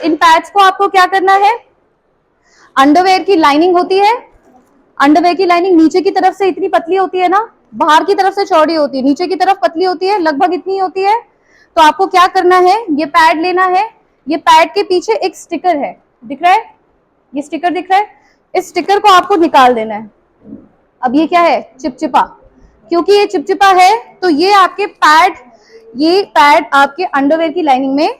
इन pads को आपको क्या करना है, अंडरवेयर की लाइनिंग होती है, अंडरवेयर की लाइनिंग नीचे की तरफ से इतनी पतली होती है ना, बाहर की तरफ से चौड़ी होती है, नीचे की तरफ पतली होती है, लगभग इतनी होती है। तो आपको क्या करना है, ये पैड लेना है, ये पैड के पीछे एक स्टिकर है, दिख रहा है, ये स्टिकर दिख रहा है, इस स्टिकर को आपको निकाल देना है। अब ये क्या है, चिपचिपा, क्योंकि ये चिपचिपा है तो ये आपके पैड, ये पैड आपके अंडरवेयर की लाइनिंग में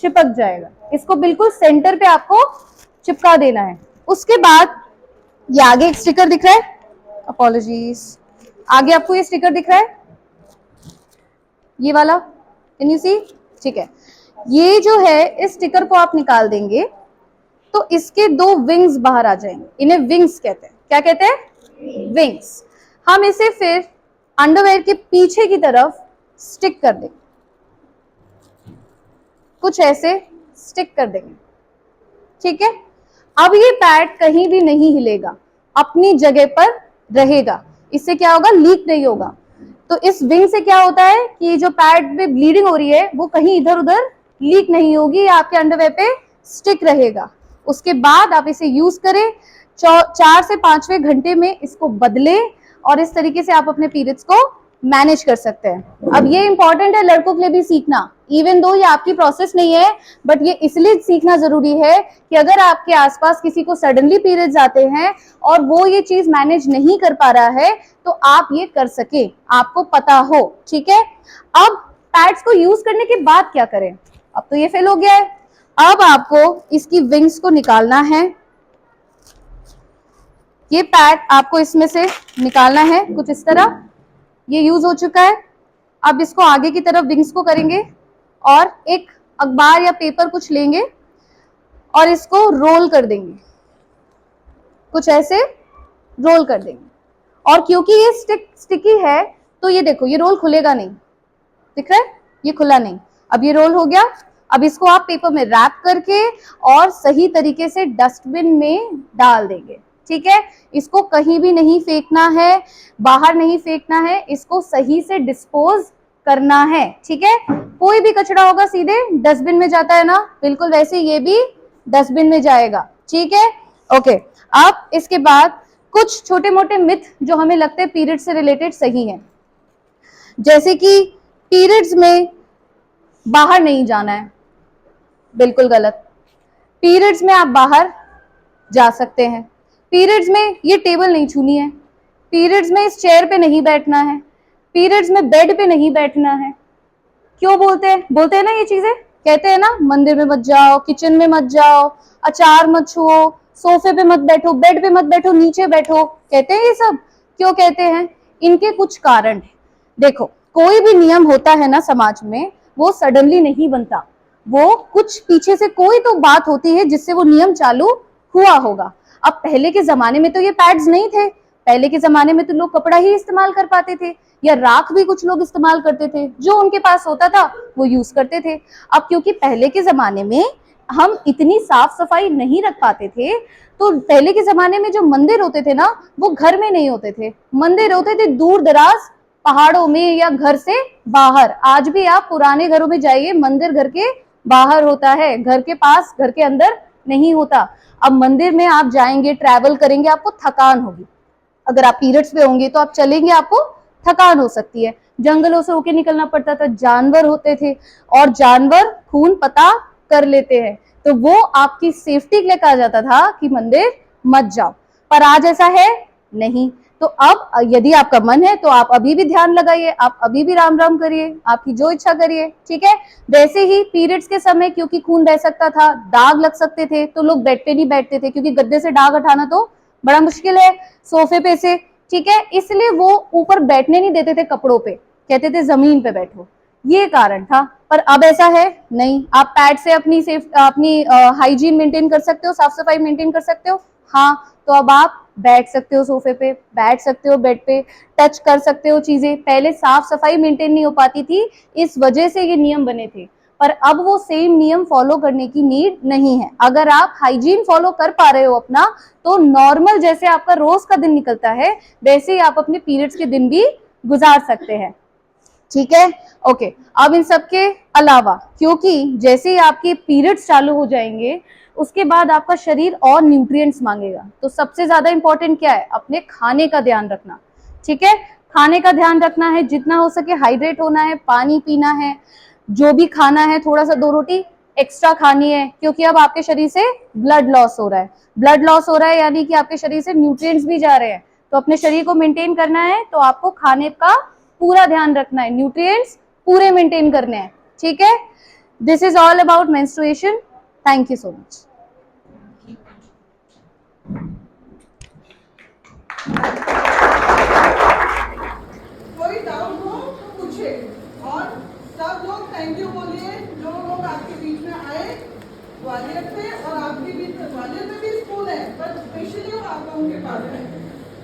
चिपक जाएगा। इसको बिल्कुल सेंटर पे आपको चिपका देना है। उसके बाद ये आगे एक स्टिकर दिख रहा है, अपॉलॉजीज, आगे आपको ये स्टिकर दिख रहा है, ये वाला, कैन यू सी, ठीक है। ये जो है इस स्टिकर को आप निकाल देंगे तो इसके दो विंग्स बाहर आ जाएंगे, इन्हें विंग्स कहते हैं। क्या कहते हैं, विंग्स। हम इसे फिर अंडरवेयर के पीछे की तरफ स्टिक कर देंगे, कुछ ऐसे स्टिक कर देंगे, ठीक है। अब ये पैड कहीं भी नहीं हिलेगा, अपनी जगह पर रहेगा, इससे क्या होगा, लीक नहीं होगा। तो इस विंग से क्या होता है कि जो पैड में ब्लीडिंग हो रही है वो कहीं इधर उधर लीक नहीं होगी, आपके अंडरवेयर पे स्टिक रहेगा। उसके बाद आप इसे यूज करें, 4 से 5वें घंटे में इसको बदले, और इस तरीके से आप अपने पीरियड्स को मैनेज कर सकते हैं। अब ये इंपॉर्टेंट है लड़कों के लिए भी सीखना, इवन दो ये आपकी प्रोसेस नहीं है, बट ये इसलिए सीखना जरूरी है कि अगर आपके आसपास किसी को सडनली पीरियड्स आते हैं और वो ये चीज मैनेज नहीं कर पा रहा है तो आप ये कर सके, आपको पता हो, ठीक है। अब पैड्स को यूज करने के बाद क्या करें, अब तो ये फेल हो गया है, अब आपको इसकी विंग्स को निकालना है। ये पैड आपको इसमें से निकालना है कुछ इस तरह, ये यूज हो चुका है। अब इसको आगे की तरफ विंग्स को करेंगे और एक अखबार या पेपर कुछ लेंगे और इसको रोल कर देंगे, कुछ ऐसे रोल कर देंगे। और क्योंकि ये स्टिकी है तो ये देखो, ये रोल खुलेगा नहीं, दिख रहा है, ये खुला नहीं। अब ये रोल हो गया। अब इसको आप पेपर में रैप करके और सही तरीके से डस्टबिन में डाल देंगे, ठीक है। इसको कहीं भी नहीं फेंकना है, बाहर नहीं फेंकना है, इसको सही से डिस्पोज करना है, ठीक है। कोई भी कचरा होगा सीधे डस्टबिन में जाता है ना, बिल्कुल वैसे ये भी डस्टबिन में जाएगा, ठीक है, ओके। अब इसके बाद कुछ छोटे मोटे मिथ जो हमें लगते हैं पीरियड से रिलेटेड सही है, जैसे कि पीरियड्स में बाहर नहीं जाना है, बिल्कुल गलत। पीरियड्स में आप बाहर जा सकते हैं, पीरियड्स में ये टेबल नहीं छूनी है, पीरियड्स में इस चेयर पे नहीं बैठना है, पीरियड्स में बेड पे नहीं बैठना है। क्यों बोलते हैं ना ये चीजें, कहते हैं ना मंदिर में मत जाओ, किचन में मत जाओ, अचार मत छुओ, सोफे पे मत बैठो, बेड पे मत बैठो, नीचे बैठो, कहते हैं ये सब। क्यों कहते हैं, इनके कुछ कारण है। देखो, कोई भी नियम होता है ना समाज में, वो सडनली नहीं बनता, वो कुछ पीछे से कोई तो बात होती है जिससे वो नियम चालू हुआ होगा। अब पहले के जमाने में तो ये पैड्स नहीं थे, पहले के जमाने में तो लोग कपड़ा ही इस्तेमाल कर पाते थे, या राख भी कुछ लोग इस्तेमाल करते थे, जो उनके पास होता था वो यूज करते थे। अब क्योंकि पहले के जमाने में हम इतनी साफ सफाई नहीं रख पाते थे, तो पहले के जमाने में जो मंदिर होते थे ना, वो घर में नहीं होते थे, मंदिर होते थे दूर दराज पहाड़ों में या घर से बाहर। आज भी आप पुराने घरों में जाइए, मंदिर घर के बाहर होता है, घर के पास, घर के अंदर नहीं होता। अब मंदिर में आप जाएंगे, ट्रैवल करेंगे, आपको थकान होगी, अगर आप पीरियड्स पे होंगे तो आप चलेंगे, आपको थकान हो सकती है। जंगलों से होके निकलना पड़ता था, जानवर होते थे और जानवर खून पता कर लेते हैं, तो वो आपकी सेफ्टी के लिए कहा जाता था कि मंदिर मत जाओ। पर आज ऐसा है नहीं। तो अब यदि आपका मन है तो आप अभी भी ध्यान लगाइए, आप अभी भी राम राम करिए, आपकी जो इच्छा करिए, ठीक है। वैसे ही पीरियड्स के समय क्योंकि खून बह सकता था, दाग लग सकते थे, तो लोग बेड पे नहीं बैठते थे, क्योंकि गद्दे से दाग हटाना तो बड़ा मुश्किल है, सोफे पे से, ठीक है, इसलिए वो ऊपर बैठने नहीं देते थे कपड़ों पे, कहते थे जमीन पे बैठो, ये कारण था। पर अब ऐसा है नहीं, आप पैड से अपनी हाइजीन मेंटेन कर सकते हो, साफ सफाई मेंटेन कर सकते हो। हाँ, तो अब आप बैठ सकते हो सोफे पे, बैठ सकते हो बेड पे, टच कर सकते हो चीजें। पहले साफ सफाई मेंटेन नहीं हो पाती थी, इस वजह से ये नियम बने थे, पर अब वो सेम नियम फॉलो करने की नीड नहीं है। अगर आप हाइजीन फॉलो कर पा रहे हो अपना, तो नॉर्मल जैसे आपका रोज का दिन निकलता है वैसे ही आप अपने पीरियड्स के दिन भी गुजार सकते हैं, ठीक है, ओके। अब इन सब के अलावा, क्योंकि जैसे ही आपके पीरियड्स चालू हो जाएंगे उसके बाद आपका शरीर और न्यूट्रिएंट्स मांगेगा, तो सबसे ज्यादा इंपॉर्टेंट क्या है, अपने खाने का ध्यान रखना। ठीक है, खाने का ध्यान रखना है, जितना हो सके हाइड्रेट होना है, पानी पीना है, जो भी खाना है थोड़ा सा 2 रोटी एक्स्ट्रा खानी है, क्योंकि अब आपके शरीर से ब्लड लॉस हो रहा है। ब्लड लॉस हो रहा है यानी कि आपके शरीर से न्यूट्रिएंट्स भी जा रहे हैं, तो अपने शरीर को मेंटेन करना है तो आपको खाने का पूरा ध्यान रखना है, न्यूट्रिएंट्स पूरे मेंटेन करने हैं। ठीक है, this is all about menstruation. Thank you so much. कोई डाउट हो तो पूछे, और सब लोग थैंक यू बोलिए जो लोग आपके बीच में आए ग्वालियर से, और आपके बीच में ग्वालियर में भी स्कूल है पर स्पेशली वो आप लोगों के पास है,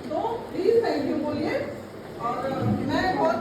तो प्लीज थैंक यू बोलिए। और मैं बहुत